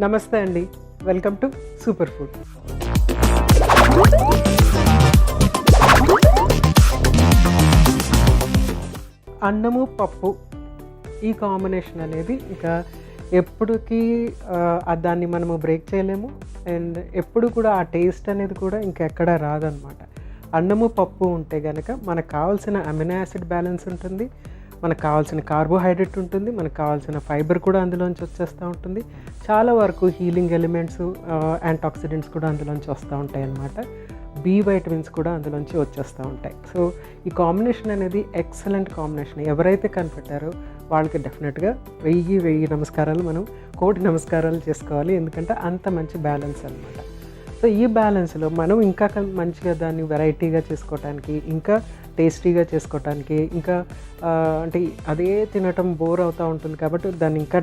నమస్తే అండి, welcome to super food. అన్నము పప్పు ఈ కాంబినేషన్ అనేది ఇంకా ఎప్పటికీ దాన్ని మనము బ్రేక్ చేయలేము. అండ్ ఎప్పుడు కూడా ఆ టేస్ట్ అనేది కూడా ఇంకెక్కడ రాదనమాట. అన్నము పప్పు ఉంటే కనుక మనకు కావాల్సిన అమినో యాసిడ్ బ్యాలెన్స్ ఉంటుంది, మనకు కావాల్సిన కార్బోహైడ్రేట్ ఉంటుంది, మనకు కావాల్సిన ఫైబర్ కూడా అందులోంచి వచ్చేస్తూ ఉంటుంది. చాలా వరకు హీలింగ్ ఎలిమెంట్స్, యాంటాక్సిడెంట్స్ కూడా అందులోంచి వస్తూ ఉంటాయి అన్నమాట. బి వైటమిన్స్ కూడా అందులోంచి వచ్చేస్తూ ఉంటాయి. సో ఈ కాంబినేషన్ అనేది ఎక్సలెంట్ కాంబినేషన్. ఎవరైతే కనిపెట్టారో వాళ్ళకి డెఫినెట్గా 1000 నమస్కారాలు, మనం 1,000,000 నమస్కారాలు చేసుకోవాలి. ఎందుకంటే అంత మంచి బ్యాలెన్స్ అనమాట. సో ఈ బ్యాలెన్స్లో మనం ఇంకా మంచిగా దాన్ని వెరైటీగా చేసుకోవటానికి, ఇంకా టేస్టీగా చేసుకోవటానికి, ఇంకా అంటే అదే తినటం బోర్ అవుతూ ఉంటుంది కాబట్టి దాన్ని ఇంకా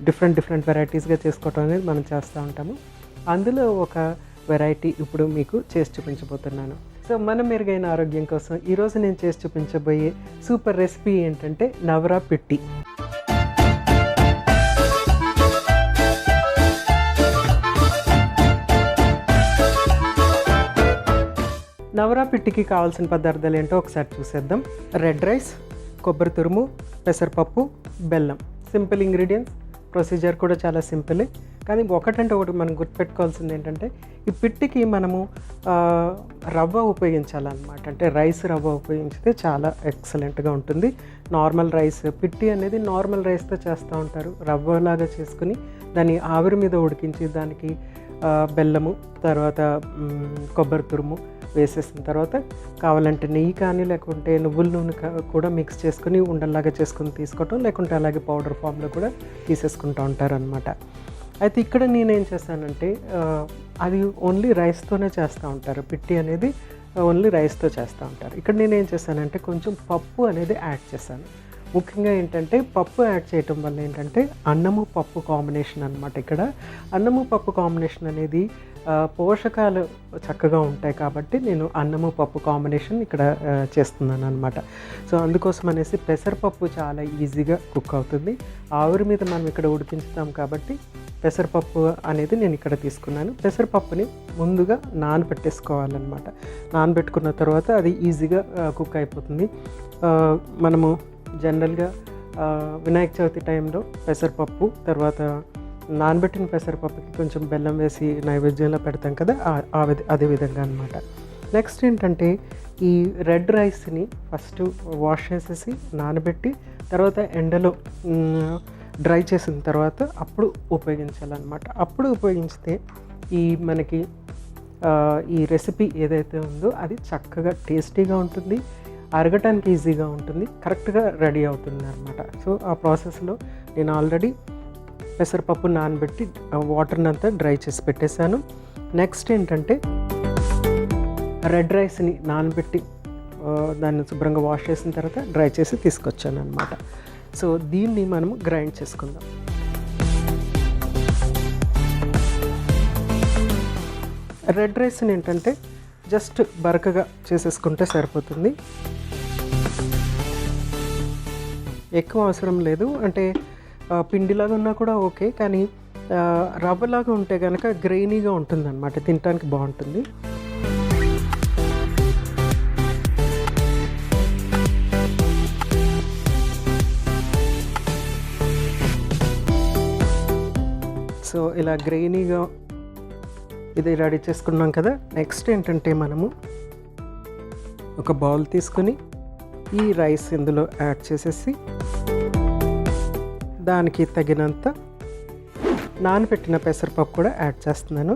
డిఫరెంట్ వెరైటీస్గా చేసుకోవటం అనేది మనం చేస్తూ ఉంటాము. అందులో ఒక వెరైటీ ఇప్పుడు మీకు చేసి చూపించబోతున్నాను. సో మన మెరుగైన ఆరోగ్యం కోసం ఈరోజు నేను చేసి చూపించబోయే సూపర్ రెసిపీ ఏంటంటే నవరా పిట్టి. నవరా పిట్టికి కావాల్సిన పదార్థాలు ఏంటో ఒకసారి చూసేద్దాం. రెడ్ రైస్, కొబ్బరి తురుము, పెసరపప్పు, బెల్లం. Simple ingredients. ప్రొసీజర్ కూడా చాలా సింపుల్. కానీ ఒకటంటే ఒకటి మనం గుర్తుపెట్టుకోవాల్సింది ఏంటంటే ఈ పిట్టికి మనము రవ్వ ఉపయోగించాలన్నమాట. అంటే రైస్ రవ్వ ఉపయోగించితే చాలా ఎక్సలెంట్గా ఉంటుంది. నార్మల్ రైస్ పిట్టి అనేది నార్మల్ రైస్తో చేస్తూ ఉంటారు. రవ్వలాగా చేసుకుని దాన్ని ఆవిరి మీద ఉడికించి దానికి బెల్లము, తర్వాత కొబ్బరి తురుము వేసేసిన తర్వాత కావాలంటే నెయ్యి కానీ లేకుంటే నువ్వుల నూనె కూడా మిక్స్ చేసుకుని ఉండల్లాగా చేసుకుని తీసుకోవటం, లేకుంటే అలాగే పౌడర్ ఫామ్లో కూడా తీసేసుకుంటూ ఉంటారనమాట. అయితే ఇక్కడ నేనేం చేశానంటే అది ఓన్లీ రైస్తోనే చేస్తూ ఉంటారు. పిట్టి అనేది ఓన్లీ రైస్తో చేస్తూ ఉంటారు. ఇక్కడ నేనేం చేశానంటే కొంచెం పప్పు అనేది యాడ్ చేశాను. ముఖ్యంగా ఏంటంటే పప్పు యాడ్ చేయటం వల్ల ఏంటంటే అన్నము పప్పు కాంబినేషన్ అనమాట. ఇక్కడ అన్నము పప్పు కాంబినేషన్ అనేది పోషకాలు చక్కగా ఉంటాయి కాబట్టి నేను అన్నము పప్పు కాంబినేషన్ ఇక్కడ చేస్తున్నాను అనమాట. సో అందుకోసం అనేసి పెసరపప్పు చాలా ఈజీగా కుక్ అవుతుంది. ఆవిరి మీద మనం ఇక్కడ ఉడికించుతాం కాబట్టి పెసరపప్పు అనేది నేను ఇక్కడ తీసుకున్నాను. పెసరపప్పుని ముందుగా నానబెట్టేసుకోవాలన్నమాట. నానబెట్టుకున్న తర్వాత అది ఈజీగా కుక్ అయిపోతుంది. మనము జనరల్గా వినాయక చవితి టైంలో పెసరపప్పు, తర్వాత నానబెట్టిన పెసరపప్పుకి కొంచెం బెల్లం వేసి నైవేద్యంలో పెడతాం కదా, అదే విధంగా అనమాట. నెక్స్ట్ ఏంటంటే ఈ రెడ్ రైస్ని ఫస్ట్ వాష్ చేసేసి నానబెట్టి తర్వాత ఎండలో డ్రై చేసిన తర్వాత అప్పుడు ఉపయోగించాలన్నమాట. అప్పుడు ఉపయోగించితే మనకి ఈ రెసిపీ ఏదైతే ఉందో అది చక్కగా టేస్టీగా ఉంటుంది, అరగటానికి ఈజీగా ఉంటుంది, కరెక్ట్గా రెడీ అవుతుంది అనమాట. సో ఆ ప్రాసెస్లో నేను ఆల్రెడీ పెసరపప్పు నానబెట్టి వాటర్ని అంతా డ్రై చేసి పెట్టేశాను. నెక్స్ట్ ఏంటంటే రెడ్ రైస్ని నానబెట్టి దాన్ని శుభ్రంగా వాష్ చేసిన తర్వాత డ్రై చేసి తీసుకొచ్చాను అనమాట. సో దీన్ని మనము గ్రైండ్ చేసుకుందాం. రెడ్ రైస్ని ఏంటంటే జస్ట్ బరకగా చేసేసుకుంటే సరిపోతుంది. ఎక్కువ అవసరం లేదు. అంటే పిండిలాగా ఉన్నా కూడా ఓకే, కానీ రవ్వలాగా ఉంటే కనుక గ్రెయినీగా ఉంటుంది అనమాట, తినడానికి బాగుంటుంది. సో ఇలా గ్రెయినీగా ఇది రెడీ చేసుకున్నాం కదా. నెక్స్ట్ ఏంటంటే మనము ఒక బౌల్ తీసుకొని ఈ రైస్ ఇందులో యాడ్ చేసేసి దానికి తగినంత నానబెట్టిన పెసరపప్పు కూడా యాడ్ చేస్తున్నాను.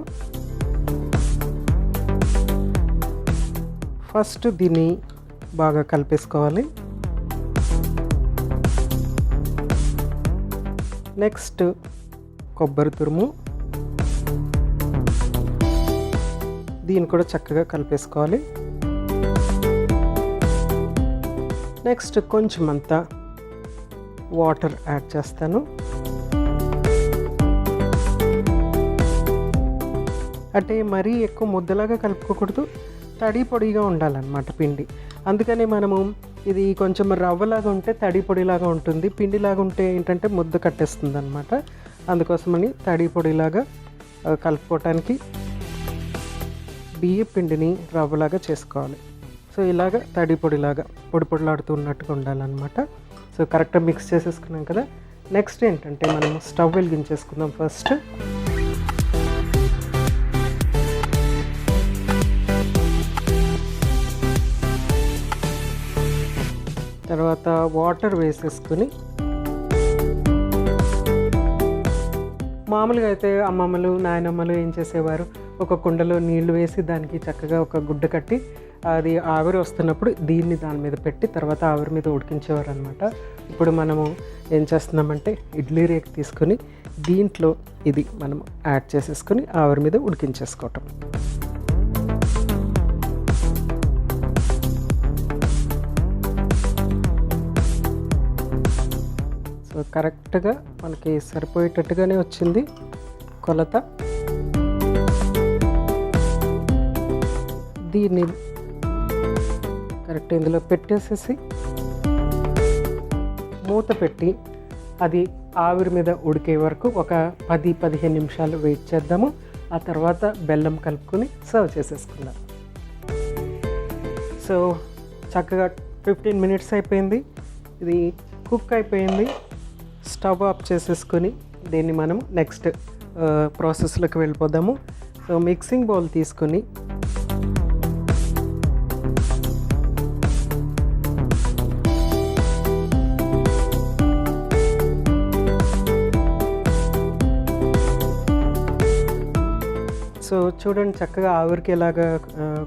ఫస్ట్ దీన్ని బాగా కలిపేసుకోవాలి. నెక్స్ట్ కొబ్బరి తురుము, దీన్ని కూడా చక్కగా కలిపేసుకోవాలి. నెక్స్ట్ కొంచెం అంతా వాటర్ యాడ్ చేస్తాను. అంటే మరీ ఎక్కువ ముద్దలాగా కలుపుకోకూడదు, తడి పొడిగా ఉండాలన్నమాట పిండి. అందుకని మనము ఇది కొంచెం రవ్వలాగా ఉంటే తడి పొడిలాగా ఉంటుంది, పిండిలాగా ఉంటే ఏంటంటే ముద్ద కట్టేస్తుంది అనమాట. అందుకోసమని తడి పొడిలాగా కలుపుకోవటానికి బియ్య పిండిని రవ్వలాగా చేసుకోవాలి. సో ఇలాగ తడి పొడిలాగా పొడిలాడుతూ ఉన్నట్టుగా ఉండాలన్నమాట. సో కరెక్ట్గా మిక్స్ చేసేసుకున్నాం కదా. నెక్స్ట్ ఏంటంటే మనము స్టవ్ వెలిగించేసుకుందాం ఫస్ట్. తర్వాత వాటర్ వేసేసుకుని, మామూలుగా అయితే అమ్మమ్మలు నాయనమ్మలు ఏం చేసేవారు, ఒక కుండలో నీళ్లు వేసి దానికి చక్కగా ఒక గుడ్డ కట్టి అది ఆవిరి వస్తున్నప్పుడు దీన్ని దాని మీద పెట్టి తర్వాత ఆవిరి మీద ఉడికించేవారు అనమాట. ఇప్పుడు మనము ఏం చేస్తున్నామంటే ఇడ్లీ రేక్ తీసుకొని దీంట్లో ఇది మనం యాడ్ చేసేసుకొని ఆవిరి మీద ఉడికించేసుకోవటం. సో కరెక్ట్గా మనకి సరిపోయేటట్టుగానే వచ్చింది కొలత. దీన్ని కరెక్ట్ ఇందులో పెట్టేసేసి మూత పెట్టి అది ఆవిరి మీద ఉడికే వరకు ఒక 10-15 నిమిషాలు వెయిట్ చేద్దాము. ఆ తర్వాత బెల్లం కలుపుకొని సర్వ్ చేసేసుకుందాం. సో చక్కగా 15 మినిట్స్ అయిపోయింది, ఇది కుక్ అయిపోయింది. స్టవ్ ఆఫ్ చేసేసుకొని దీన్ని మనం నెక్స్ట్ ప్రాసెస్లోకి వెళ్ళిపోదాము. సో మిక్సింగ్ బౌల్ తీసుకొని సో చూడండి చక్కగా ఆవిరికి ఎలాగా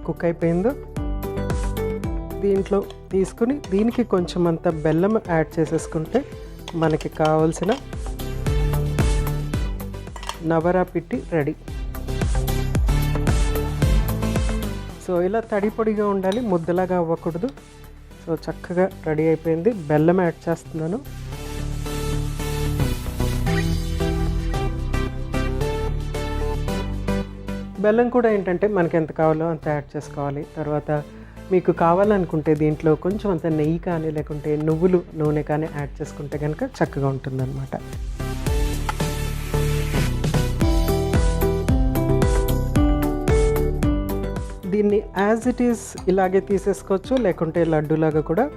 కుక్ అయిపోయిందో. దీంట్లో తీసుకుని దీనికి కొంచెం అంత బెల్లం యాడ్ చేసేసుకుంటే మనకి కావాల్సిన నవరా పిట్టి రెడీ. సో ఇలా తడి పొడిగా ఉండాలి, ముద్దలాగా అవ్వకూడదు. సో చక్కగా రెడీ అయిపోయింది. బెల్లం యాడ్ చేస్తున్నాను. బెల్లం కూడా ఏంటంటే మనకి ఎంత కావాలో అంత యాడ్ చేసుకోవాలి. తర్వాత మీకు కావాలనుకుంటే దీంట్లో కొంచెం అంత నెయ్యి కానీ లేకుంటే నువ్వులు నూనె కానీ యాడ్ చేసుకుంటే కనుక చక్కగా ఉంటుందన్నమాట. దీన్ని యాజ్ ఇట్ ఈస్ ఇలాగే తీసేసుకోవచ్చు, లేకుంటే లడ్డూలాగా కూడా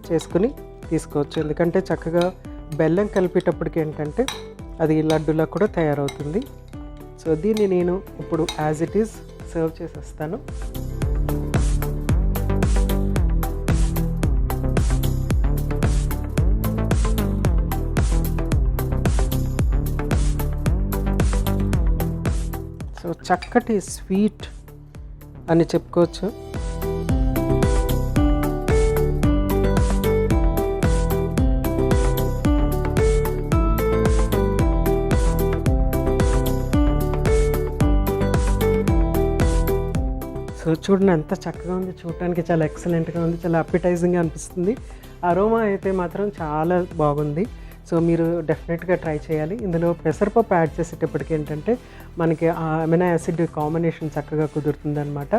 చేసుకుని తీసుకోవచ్చు. ఎందుకంటే చక్కగా బెల్లం కలిపేటప్పటికి ఏంటంటే అది లడ్డూలా కూడా తయారవుతుంది. సో దీన్ని నేను ఇప్పుడు యాజ్ ఇట్ ఈస్ సర్వ్ చేసేస్తాను. సో చక్కటి స్వీట్ అని చెప్పుకోవచ్చు. సో చూడండి ఎంత చక్కగా ఉంది, చూడటానికి చాలా ఎక్సలెంట్గా ఉంది, చాలా అప్పిటైజింగ్గా అనిపిస్తుంది. అరోమా అయితే మాత్రం చాలా బాగుంది. సో మీరు డెఫినెట్గా ట్రై చేయాలి. ఇందులో పెసరపప్పు యాడ్ చేసేటప్పటికి ఏంటంటే మనకి ఆ అమినో యాసిడ్ కాంబినేషన్ చక్కగా కుదురుతుందనమాట.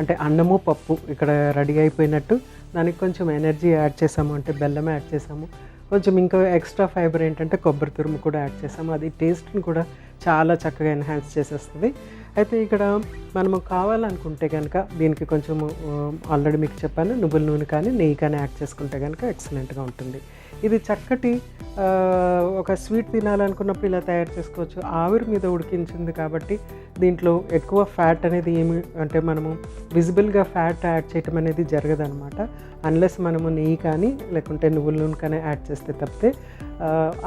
అంటే అన్నము పప్పు ఇక్కడ రెడీ అయిపోయినట్టు. దానికి కొంచెం ఎనర్జీ యాడ్ చేసాము అంటే బెల్లం యాడ్ చేసాము. కొంచెం ఇంకా ఎక్స్ట్రా ఫైబర్ ఏంటంటే కొబ్బరి తురుము కూడా యాడ్ చేసాము. అది టేస్ట్ని కూడా చాలా చక్కగా ఎన్హాన్స్ చేసేస్తుంది. అయితే ఇక్కడ మనము కావాలనుకుంటే కనుక దీనికి కొంచెము ఆల్రెడీ మీకు చెప్పాను, నువ్వుల నూనె కానీ నెయ్యి కానీ యాడ్ చేసుకుంటే కనుక ఎక్సలెంట్గా ఉంటుంది. ఇది చక్కటి ఒక స్వీట్ తినాలనుకున్నప్పుడు ఇలా తయారు చేసుకోవచ్చు. ఆవిరి మీద ఉడికించింది కాబట్టి దీంట్లో ఎక్కువ ఫ్యాట్ అనేది ఏమి అంటే మనము విజిబుల్గా ఫ్యాట్ యాడ్ చేయటం అనేది జరగదనమాట. అన్లెస్ మనము నెయ్యి కానీ లేకుంటే నువ్వుల నూనె కానీ యాడ్ చేస్తే తప్పితే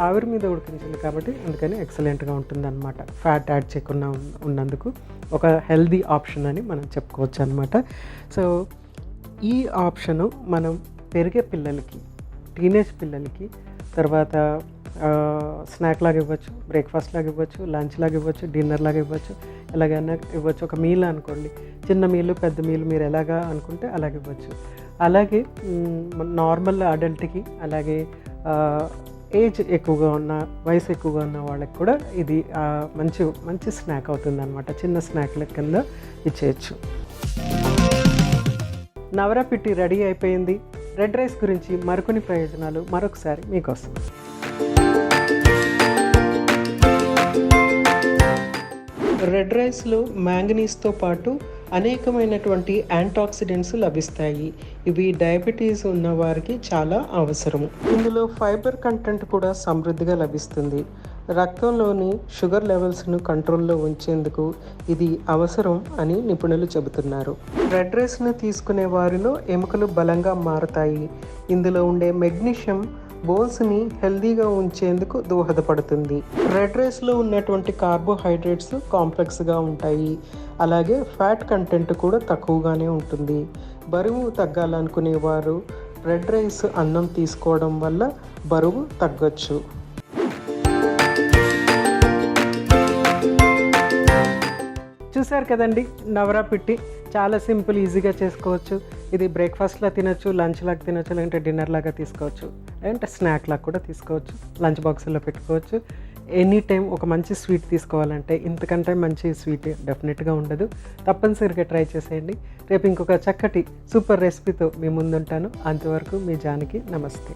ఆవిరి మీద ఉడికించింది కాబట్టి అందుకని ఎక్సలెంట్గా ఉంటుందన్నమాట. ఫ్యాట్ యాడ్ చేయకుండా ఉన్నందుకు ఒక హెల్దీ ఆప్షన్ అని మనం చెప్పుకోవచ్చు అనమాట. సో ఈ ఆప్షను మనం పెరిగే పిల్లలకి, టీనేజ్ పిల్లలకి, తర్వాత స్నాక్ లాగా ఇవ్వచ్చు, బ్రేక్ఫాస్ట్ లాగా ఇవ్వచ్చు, లంచ్ లాగా ఇవ్వచ్చు, డిన్నర్ లాగా ఇవ్వచ్చు, ఎలాగైనా ఇవ్వచ్చు. ఒక మీల్ అనుకోండి, చిన్న మీలు పెద్ద మీలు మీరు ఎలాగా అనుకుంటే అలాగే ఇవ్వచ్చు. అలాగే నార్మల్ అడల్ట్కి, అలాగే ఏజ్ ఎక్కువగా ఉన్న, వయసు ఎక్కువగా ఉన్న వాళ్ళకి కూడా ఇది మంచి స్నాక్ అవుతుంది అనమాట. చిన్న స్నాక్ల కింద ఇచ్చేయచ్చు. నవరా పిట్టి రెడీ అయిపోయింది. రెడ్ రైస్ గురించి మరికొన్ని ప్రయోజనాలు మరొకసారి మీకోసం. రెడ్ రైస్లో మ్యాంగనీస్తో పాటు అనేకమైనటువంటి యాంటాక్సిడెంట్స్ లభిస్తాయి. ఇవి డయాబెటీస్ ఉన్న వారికి చాలా అవసరం. ఇందులో ఫైబర్ కంటెంట్ కూడా సమృద్ధిగా లభిస్తుంది. రక్తంలోని షుగర్ లెవెల్స్ను కంట్రోల్లో ఉంచేందుకు ఇది అవసరం అని నిపుణులు చెబుతున్నారు. రెడ్ రైస్ను తీసుకునే వారిలో ఎముకలు బలంగా మారతాయి. ఇందులో ఉండే మెగ్నీషియం బోన్స్ని హెల్దీగా ఉంచేందుకు దోహదపడుతుంది. రెడ్ రైస్లో ఉన్నటువంటి కార్బోహైడ్రేట్స్ కాంప్లెక్స్గా ఉంటాయి. అలాగే ఫ్యాట్ కంటెంట్ కూడా తక్కువగానే ఉంటుంది. బరువు తగ్గాలనుకునేవారు రెడ్ రైస్ అన్నం తీసుకోవడం వల్ల బరువు తగ్గొచ్చు. చూసారు కదండి, నవరా పిట్టి చాలా సింపుల్, ఈజీగా చేసుకోవచ్చు. ఇది బ్రేక్ఫాస్ట్లో తినొచ్చు, లంచ్ లాగా తినొచ్చు, లేదంటే డిన్నర్ లాగా తీసుకోవచ్చు, లేదంటే స్నాక్ లాగా కూడా తీసుకోవచ్చు. లంచ్ బాక్స్లో పెట్టుకోవచ్చు. ఎనీ టైం ఒక మంచి స్వీట్ తీసుకోవాలంటే ఇంతకంటే మంచి స్వీట్ డెఫినెట్గా ఉండదు. తప్పనిసరిగా ట్రై చేసేయండి. రేపు ఇంకొక చక్కటి సూపర్ రెసిపీతో మీ ముందుంటాను. అంతవరకు మీ జానకి. నమస్తే.